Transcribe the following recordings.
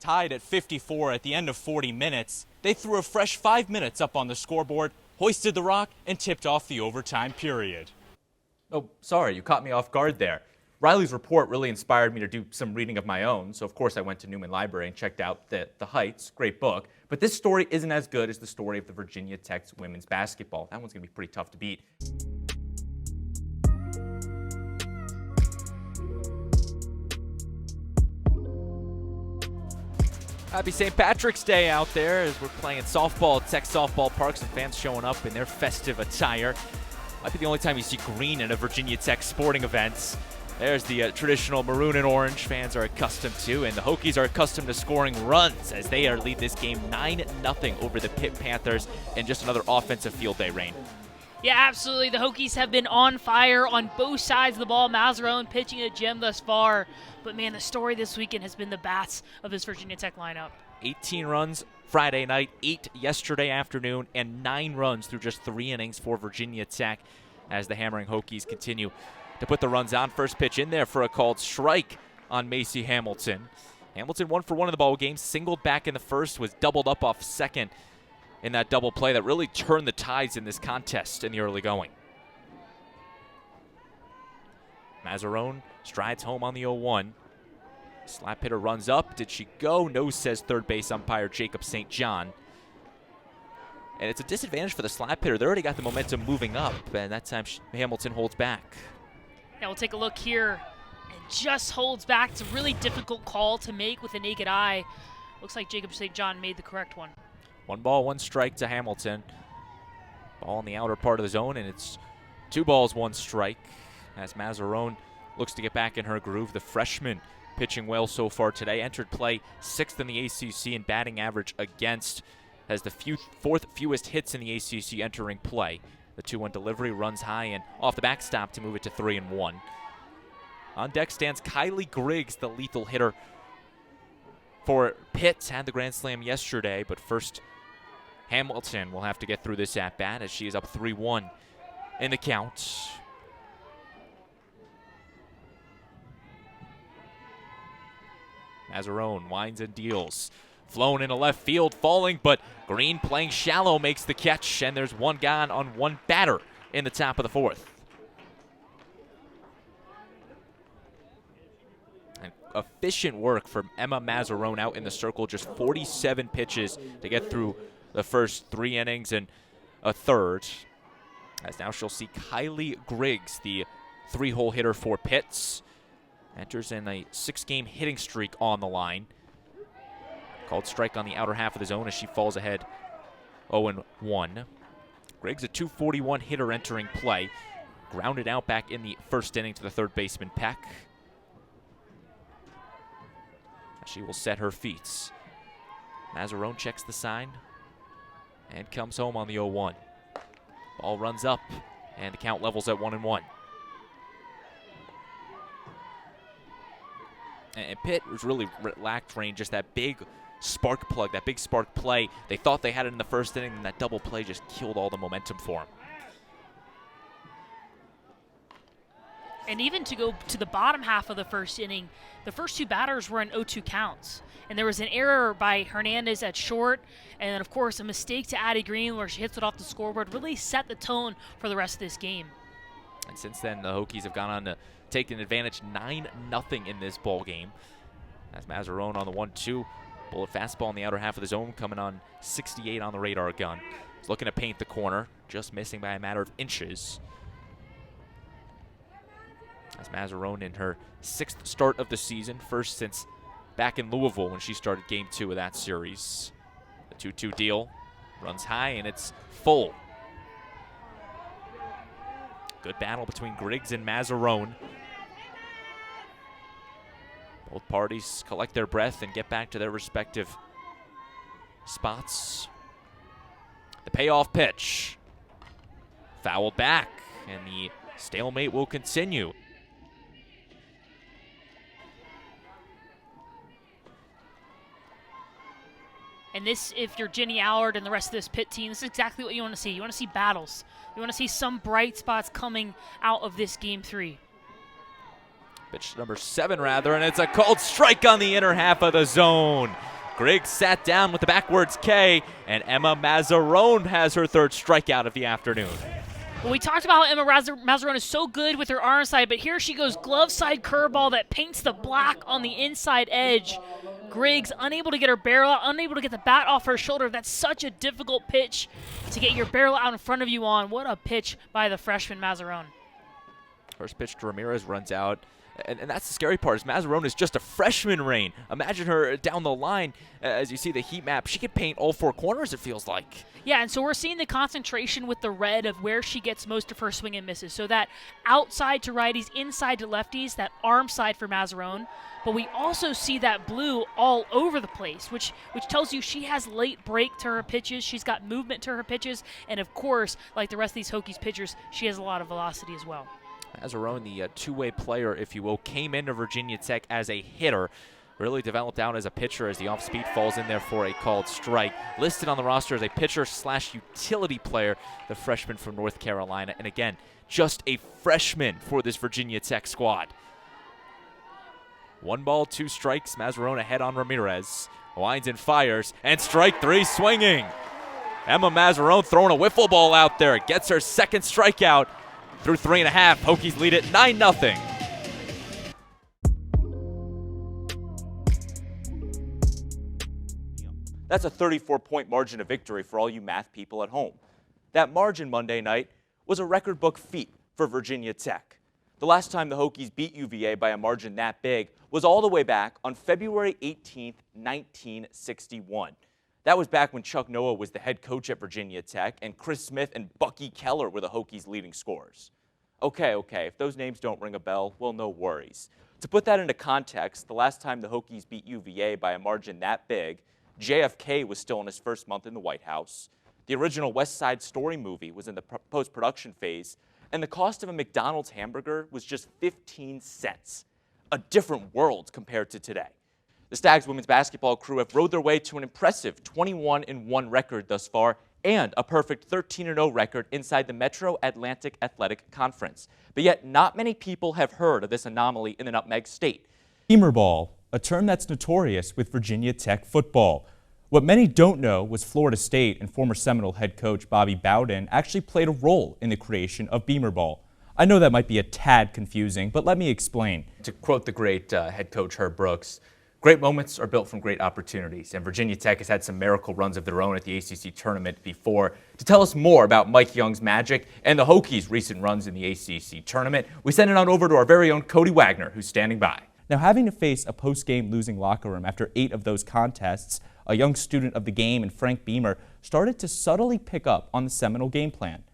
Tied at 54 at the end of 40 minutes, they threw a fresh 5 minutes up on the scoreboard, hoisted the rock, and tipped off the overtime period. Oh, sorry, you caught me off guard there. Riley's report really inspired me to do some reading of my own, so of course I went to Newman Library and checked out The Heights, great book. But this story isn't as good as the story of the Virginia Tech women's basketball. That one's going to be pretty tough to beat. Happy St. Patrick's Day out there as we're playing softball at Tech Softball Parks and fans showing up in their festive attire. Might be the only time you see green at a Virginia Tech sporting events. There's the traditional maroon and orange fans are accustomed to, and the Hokies are accustomed to scoring runs as they lead this game 9-0 over the Pitt Panthers in just another offensive field day, Rain. Yeah, absolutely. The Hokies have been on fire on both sides of the ball. Mazzarone pitching a gem thus far. But, man, the story this weekend has been the bats of this Virginia Tech lineup. 18 runs Friday night, 8 yesterday afternoon, and 9 runs through just 3 innings for Virginia Tech as the hammering Hokies continue to put the runs on. First pitch in there for a called strike on Macy Hamilton. Hamilton 1 for 1 in the ball game, singled back in the first, was doubled up off second in that double play that really turned the tides in this contest in the early going. Mazzarone strides home on the 0-1. Slap hitter runs up. Did she go? No, says third base umpire Jacob St. John. And it's a disadvantage for the slap hitter. They already got the momentum moving up, and that time Hamilton holds back. Now we'll take a look here, and just holds back. It's a really difficult call to make with a naked eye. Looks like Jacob St. John made the correct one. 1 ball, 1 strike to Hamilton. Ball in the outer part of the zone, and it's 2 balls, 1 strike as Mazzarone looks to get back in her groove. The freshman pitching well so far today. Entered play 6th in the ACC in batting average against. Has the 4th fewest hits in the ACC entering play. The 2-1 delivery runs high and off the backstop to move it to 3-1. On deck stands Kylie Griggs, the lethal hitter for Pitt. Had the grand slam yesterday, but first Hamilton will have to get through this at-bat as she is up 3-1 in the count. Mazzarone winds and deals. Flown into left field, falling, but Green playing shallow makes the catch, and there's 1 gone on 1 batter in the top of the 4th. And efficient work from Emma Mazzarone out in the circle, just 47 pitches to get through the first 3 innings and a third. As now she'll see Kylie Griggs, the 3-hole hitter for Pitt, enters in a 6-game hitting streak on the line. Called strike on the outer half of the zone as she falls ahead 0-1. Griggs, a .241 hitter entering play. Grounded out back in the first inning to the third baseman, Peck. She will set her feet. Mazzarone checks the sign and comes home on the 0-1. Ball runs up, and the count levels at 1-1. And Pitt was really lacked range, just that big spark plug, that big spark play. They thought they had it in the first inning, and that double play just killed all the momentum for them. And even to go to the bottom half of the first inning, the first 2 batters were in 0-2 counts. And there was an error by Hernandez at short, and then, of course, a mistake to Addie Green where she hits it off the scoreboard, really set the tone for the rest of this game. And since then, the Hokies have gone on to take an advantage 9-0 in this ball game. As Mazzarone on the 1-2. Bullet fastball in the outer half of the zone, coming on 68 on the radar gun. He's looking to paint the corner, just missing by a matter of inches. As Mazzarone in her 6th start of the season, first since back in Louisville when she started game 2 of that series. The 2-2 deal runs high, and it's full. Good battle between Griggs and Mazzarone. Both parties collect their breath and get back to their respective spots. The payoff pitch. Fouled back, and the stalemate will continue. And this, if you're Jenny Allard and the rest of this Pitt team, this is exactly what you want to see. You want to see battles. You want to see some bright spots coming out of this Game 3. Pitch number 7 rather, and it's a called strike on the inner half of the zone. Griggs sat down with the backwards K, and Emma Mazzarone has her 3rd strikeout of the afternoon. Well, we talked about how Emma Mazzarone is so good with her arm side, but here she goes glove side curveball that paints the black on the inside edge. Griggs unable to get her barrel out, unable to get the bat off her shoulder. That's such a difficult pitch to get your barrel out in front of you on. What a pitch by the freshman Mazzarone. First pitch to Ramirez runs out. And that's the scary part, is Mazzarone is just a freshman, Rain. Imagine her down the line. As you see the heat map, she can paint all 4 corners, it feels like. Yeah, and so we're seeing the concentration with the red of where she gets most of her swing and misses. So that outside to righties, inside to lefties, that arm side for Mazzarone. But we also see that blue all over the place, which tells you she has late break to her pitches. She's got movement to her pitches. And, of course, like the rest of these Hokies pitchers, she has a lot of velocity as well. Mazzarone, the two-way player, if you will, came into Virginia Tech as a hitter, really developed out as a pitcher as the off-speed falls in there for a called strike. Listed on the roster as a pitcher/utility player, the freshman from North Carolina. And again, just a freshman for this Virginia Tech squad. 1 ball, 2 strikes. Mazzarone ahead on Ramirez. Winds and fires, and strike 3 swinging. Emma Mazzarone throwing a wiffle ball out there. Gets her 2nd strikeout. Through 3.5, Hokies lead it 9-0. That's a 34-point margin of victory for all you math people at home. That margin Monday night was a record book feat for Virginia Tech. The last time the Hokies beat UVA by a margin that big was all the way back on February 18th, 1961. That was back when Chuck Noah was the head coach at Virginia Tech, and Chris Smith and Bucky Keller were the Hokies' leading scorers. Okay, if those names don't ring a bell, well, no worries. To put that into context, the last time the Hokies beat UVA by a margin that big, JFK was still in his first month in the White House. The original West Side Story movie was in the post-production phase, and the cost of a McDonald's hamburger was just 15 cents. A different world compared to today. The Stags women's basketball crew have rode their way to an impressive 21-1 record thus far and a perfect 13-0 record inside the Metro Atlantic Athletic Conference. But yet not many people have heard of this anomaly in the Nutmeg State. Beamer ball, a term that's notorious with Virginia Tech football. What many don't know was Florida State and former Seminole head coach Bobby Bowden actually played a role in the creation of Beamer ball. I know that might be a tad confusing, but let me explain. To quote the great head coach Herb Brooks, great moments are built from great opportunities, and Virginia Tech has had some miracle runs of their own at the ACC tournament before. To tell us more about Mike Young's magic and the Hokies' recent runs in the ACC tournament, we send it on over to our very own Cody Wagner, who's standing by. Now, having to face a post-game losing locker room after 8 of those contests, a young student of the game and Frank Beamer started to subtly pick up on the Seminole game plan.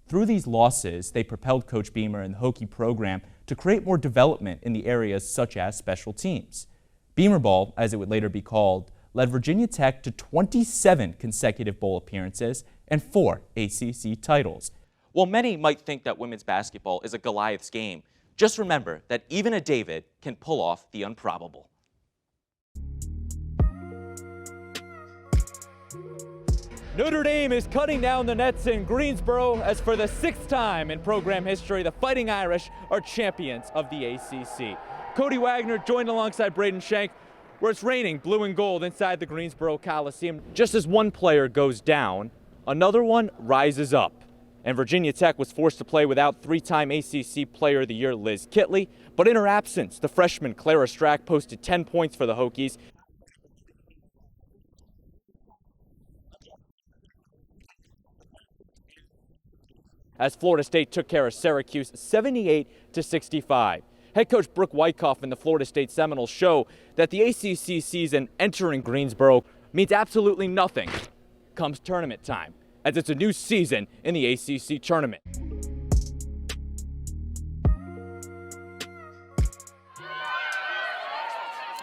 Through these losses, they propelled Coach Beamer and the Hokie program to create more development in the areas such as special teams. Beamer ball, as it would later be called, led Virginia Tech to 27 consecutive bowl appearances and 4 ACC titles. While many might think that women's basketball is a Goliath's game, just remember that even a David can pull off the improbable. Notre Dame is cutting down the nets in Greensboro as for the 6th time in program history, the Fighting Irish are champions of the ACC. Cody Wagner joined alongside Braden Schenck, where it's raining blue and gold inside the Greensboro Coliseum. Just as one player goes down, another one rises up. And Virginia Tech was forced to play without 3-time ACC Player of the Year Liz Kitley. But in her absence, the freshman Clara Strack posted 10 points for the Hokies. As Florida State took care of Syracuse 78-65. Head coach Brooke Wyckoff and the Florida State Seminoles show that the ACC season entering Greensboro means absolutely nothing comes tournament time, as it's a new season in the ACC tournament.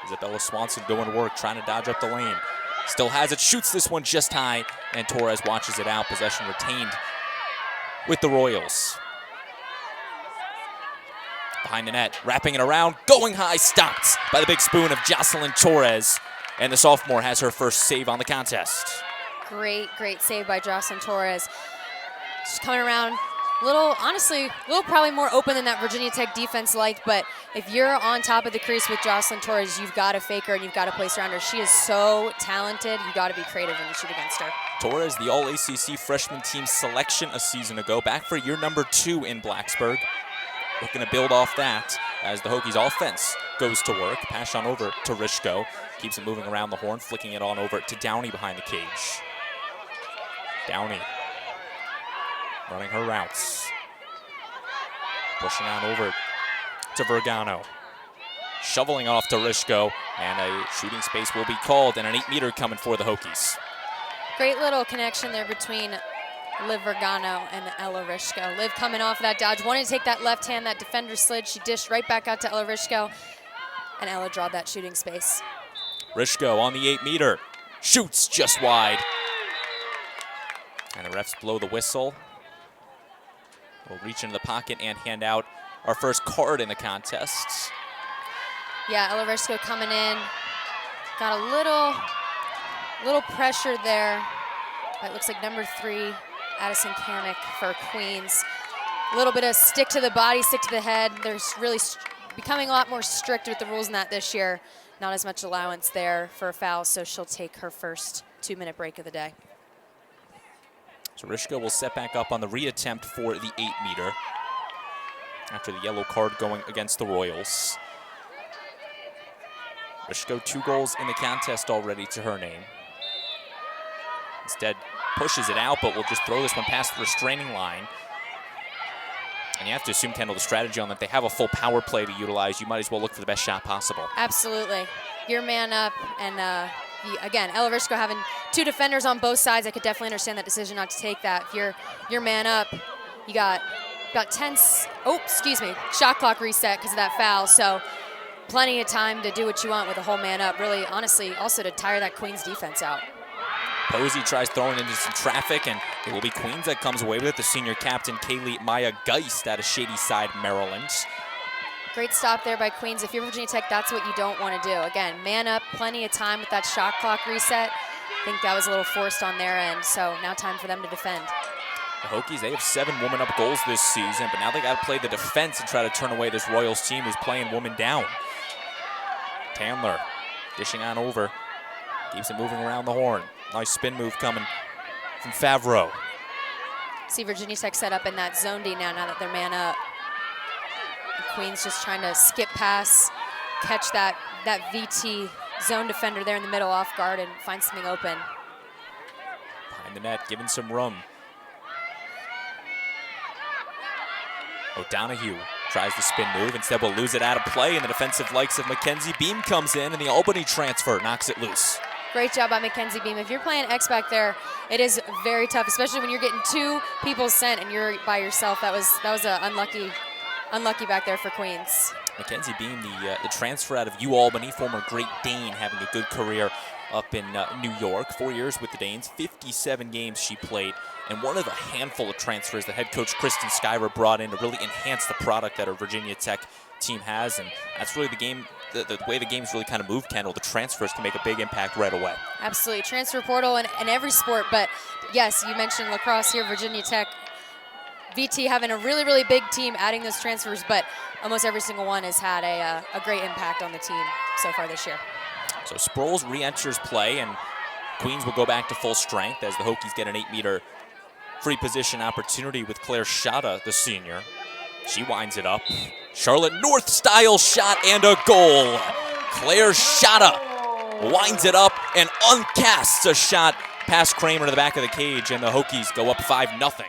Isabella Swanson doing work, trying to dodge up the lane. Still has it, shoots this one just high, and Torres watches it out. Possession retained with the Royals. Behind the net, wrapping it around, going high, stopped by the big spoon of Jocelyn Torres. And the sophomore has her first save on the contest. Great save by Jocelyn Torres. She's coming around, honestly, a little probably more open than that Virginia Tech defense liked, but if you're on top of the crease with Jocelyn Torres, you've got to fake her and you've got to place around her. She is so talented. You got to be creative when you shoot against her. Torres, the All-ACC freshman team selection a season ago, back for year number 2 in Blacksburg. Looking to build off that as the Hokies offense goes to work. Pass on over to Rishko. Keeps it moving around the horn, flicking it on over to Downey behind the cage. Downey running her routes. Pushing on over to Vergano. Shoveling off to Rishko, and a shooting space will be called, and an 8-meter coming for the Hokies. Great little connection there between Liv Vergano and Ella Rishko. Liv coming off of that dodge, wanted to take that left hand, that defender slid. She dished right back out to Ella Rishko, and Ella drawed that shooting space. Rishko on the 8-meter, shoots just wide. And the refs blow the whistle. We'll reach into the pocket and hand out our first card in the contest. Yeah, Ella Rishko coming in. Got a little pressure there. It looks like number 3, Addison Kamek for Queens. A little bit of stick to the body, stick to the head. There's really becoming a lot more strict with the rules in that this year. Not as much allowance there for a foul, so she'll take her first 2-minute break of the day. So Rishko will set back up on the reattempt for the 8-meter after the yellow card going against the Royals. Rishko 2 goals in the contest already to her name. Instead, pushes it out, but will just throw this one past the restraining line. And you have to assume, Kendall, the strategy on that, they have a full power play to utilize. You might as well look for the best shot possible. Absolutely. Your man up, and again, Ella Rishko having 2 defenders on both sides, I could definitely understand that decision not to take that. If you're man up, you got 10, shot clock reset because of that foul. So plenty of time to do what you want with a whole man up. Really, honestly, also to tire that Queens defense out. Posey tries throwing into some traffic, and it will be Queens that comes away with it. The senior captain, Kaylee Maya Geist, out of Shady Side, Maryland. Great stop there by Queens. If you're Virginia Tech, that's what you don't want to do. Again, man up, plenty of time with that shot clock reset. I think that was a little forced on their end, so now time for them to defend. The Hokies, they have 7 woman-up goals this season, but now they got to play the defense and try to turn away this Royals team who's playing woman down. Tandler dishing on over, keeps it moving around the horn. Nice spin move coming from Favreau. See Virginia Tech set up in that zone D now that they're man up. And Queens just trying to skip pass, catch that VT zone defender there in the middle off guard and find something open. Behind the net, giving some room. O'Donoghue tries the spin move, instead will lose it out of play, and the defensive likes of Mackenzie Beam comes in, and the Albany transfer knocks it loose. Great job by Mackenzie Beam. If you're playing X back there, it is very tough, especially when you're getting 2 people sent and you're by yourself. That was unlucky back there for Queens. Mackenzie Beam, the transfer out of UAlbany, former Great Dane, having a good career up in New York. 4 years with the Danes, 57 games she played, and one of a handful of transfers that head coach Kristen Skyver brought in to really enhance the product that our Virginia Tech team has, and that's really the game. The way the game's really kind of moved, Kendall, the transfers can make a big impact right away. Absolutely. Transfer portal in every sport, but yes, you mentioned lacrosse here, Virginia Tech. VT having a really, really big team adding those transfers, but almost every single one has had a great impact on the team so far this year. So Sproles re-enters play, and Queens will go back to full strength as the Hokies get an 8-meter free position opportunity with Claire Shada, the senior. She winds it up. Charlotte North style shot and a goal. Claire Shada winds it up and uncasts a shot past Kramer to the back of the cage, and the Hokies go up 5-0.